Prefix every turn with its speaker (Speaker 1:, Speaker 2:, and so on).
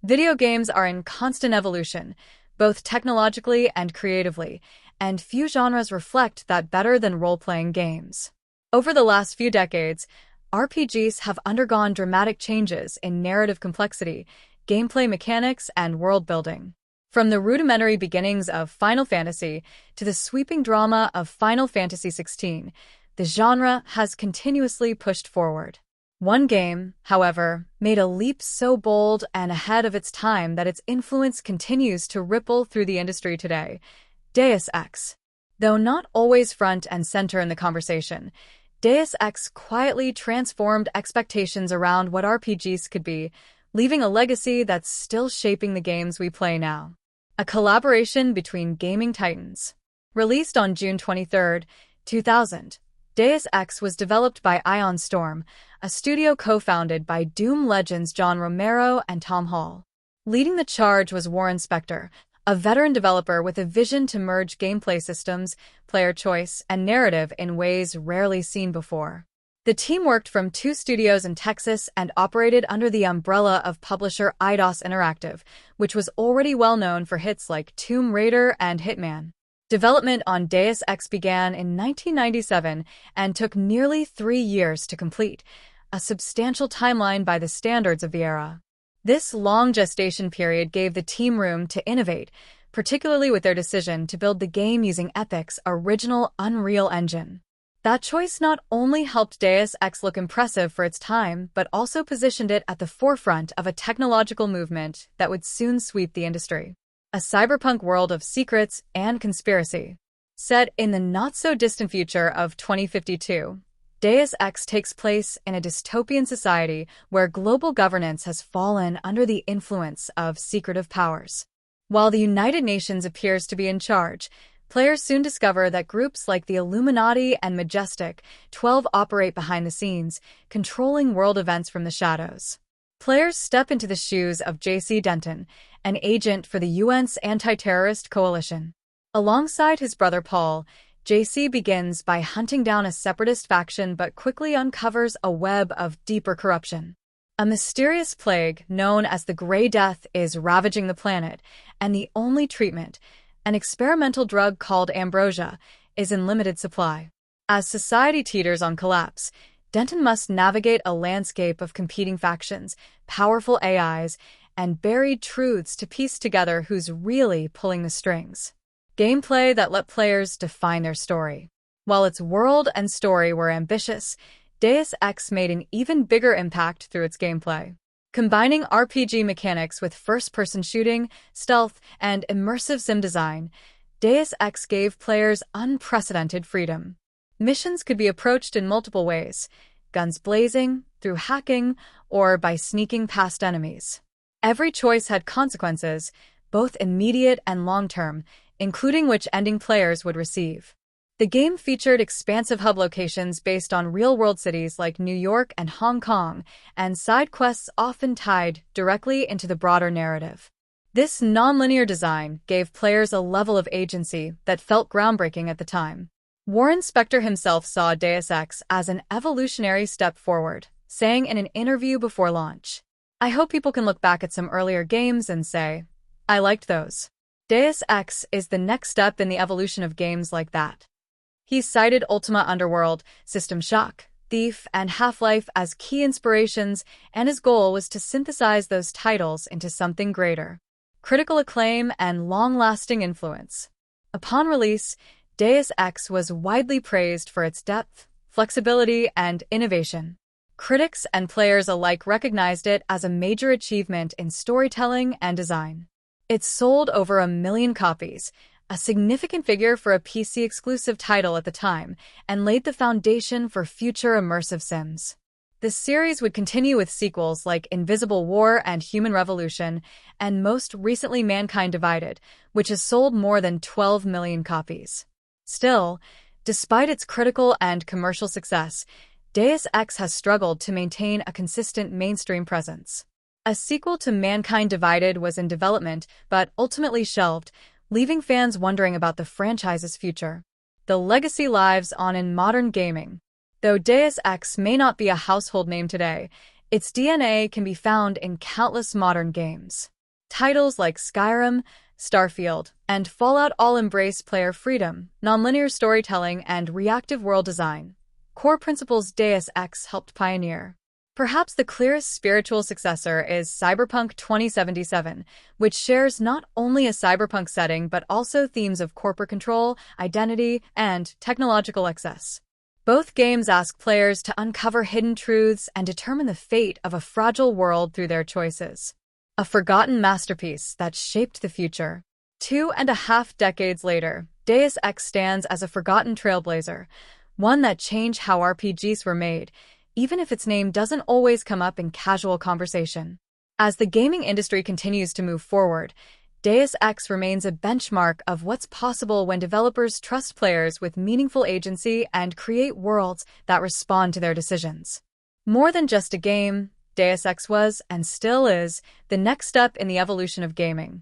Speaker 1: Video games are in constant evolution, both technologically and creatively, and few genres reflect that better than role-playing games. Over the last few decades, RPGs have undergone dramatic changes in narrative complexity, gameplay mechanics, and world-building. From the rudimentary beginnings of Final Fantasy to the sweeping drama of Final Fantasy XVI, the genre has continuously pushed forward. One game, however, made a leap so bold and ahead of its time that its influence continues to ripple through the industry today: Deus Ex. Though not always front and center in the conversation, Deus Ex quietly transformed expectations around what RPGs could be, leaving a legacy that's still shaping the games we play now. A collaboration between gaming titans. Released on June 23, 2000, Deus Ex was developed by Ion Storm, a studio co-founded by Doom legends John Romero and Tom Hall. Leading the charge was Warren Spector, a veteran developer with a vision to merge gameplay systems, player choice, and narrative in ways rarely seen before. The team worked from 2 studios in Texas and operated under the umbrella of publisher Eidos Interactive, which was already well known for hits like Tomb Raider and Hitman. Development on Deus Ex began in 1997 and took nearly 3 years to complete, a substantial timeline by the standards of the era. This long gestation period gave the team room to innovate, particularly with their decision to build the game using Epic's original Unreal Engine. That choice not only helped Deus Ex look impressive for its time, but also positioned it at the forefront of a technological movement that would soon sweep the industry. A cyberpunk world of secrets and conspiracy. Set in the not-so-distant future of 2052, Deus Ex takes place in a dystopian society where global governance has fallen under the influence of secretive powers. While the United Nations appears to be in charge, players soon discover that groups like the Illuminati and Majestic 12 operate behind the scenes, controlling world events from the shadows. Players step into the shoes of J.C. Denton, an agent for the UN's anti-terrorist coalition. Alongside his brother Paul, J.C. begins by hunting down a separatist faction but quickly uncovers a web of deeper corruption. A mysterious plague known as the Grey Death is ravaging the planet, and the only treatment, an experimental drug called ambrosia, is in limited supply. As society teeters on collapse, Denton must navigate a landscape of competing factions, powerful AIs, and buried truths to piece together who's really pulling the strings. Gameplay that let players define their story. While its world and story were ambitious, Deus Ex made an even bigger impact through its gameplay. Combining RPG mechanics with first-person shooting, stealth, and immersive sim design, Deus Ex gave players unprecedented freedom. Missions could be approached in multiple ways: guns blazing, through hacking, or by sneaking past enemies. Every choice had consequences, both immediate and long-term, including which ending players would receive. The game featured expansive hub locations based on real-world cities like New York and Hong Kong, and side quests often tied directly into the broader narrative. This non-linear design gave players a level of agency that felt groundbreaking at the time. Warren Spector himself saw Deus Ex as an evolutionary step forward, saying in an interview before launch, "I hope people can look back at some earlier games and say, I liked those. Deus Ex is the next step in the evolution of games like that." He cited Ultima Underworld, System Shock, Thief, and Half-Life as key inspirations, and his goal was to synthesize those titles into something greater. Critical acclaim and long-lasting influence. Upon release, Deus Ex was widely praised for its depth, flexibility, and innovation. Critics and players alike recognized it as a major achievement in storytelling and design. It sold over 1 million copies, a significant figure for a PC-exclusive title at the time, and laid the foundation for future immersive sims. The series would continue with sequels like Invisible War and Human Revolution, and most recently Mankind Divided, which has sold more than 12 million copies. Still, despite its critical and commercial success, Deus Ex has struggled to maintain a consistent mainstream presence. A sequel to Mankind Divided was in development, but ultimately shelved, leaving fans wondering about the franchise's future. The legacy lives on in modern gaming. Though Deus Ex may not be a household name today, its DNA can be found in countless modern games. Titles like Skyrim, Starfield, and Fallout all embrace player freedom, nonlinear storytelling, and reactive world design, core principles Deus Ex helped pioneer. Perhaps the clearest spiritual successor is Cyberpunk 2077, which shares not only a cyberpunk setting but also themes of corporate control, identity, and technological excess. Both games ask players to uncover hidden truths and determine the fate of a fragile world through their choices. A forgotten masterpiece that shaped the future. 2.5 decades later, Deus Ex stands as a forgotten trailblazer, one that changed how RPGs were made, even if its name doesn't always come up in casual conversation. As the gaming industry continues to move forward, Deus Ex remains a benchmark of what's possible when developers trust players with meaningful agency and create worlds that respond to their decisions. More than just a game, Deus Ex was, and still is, the next step in the evolution of gaming.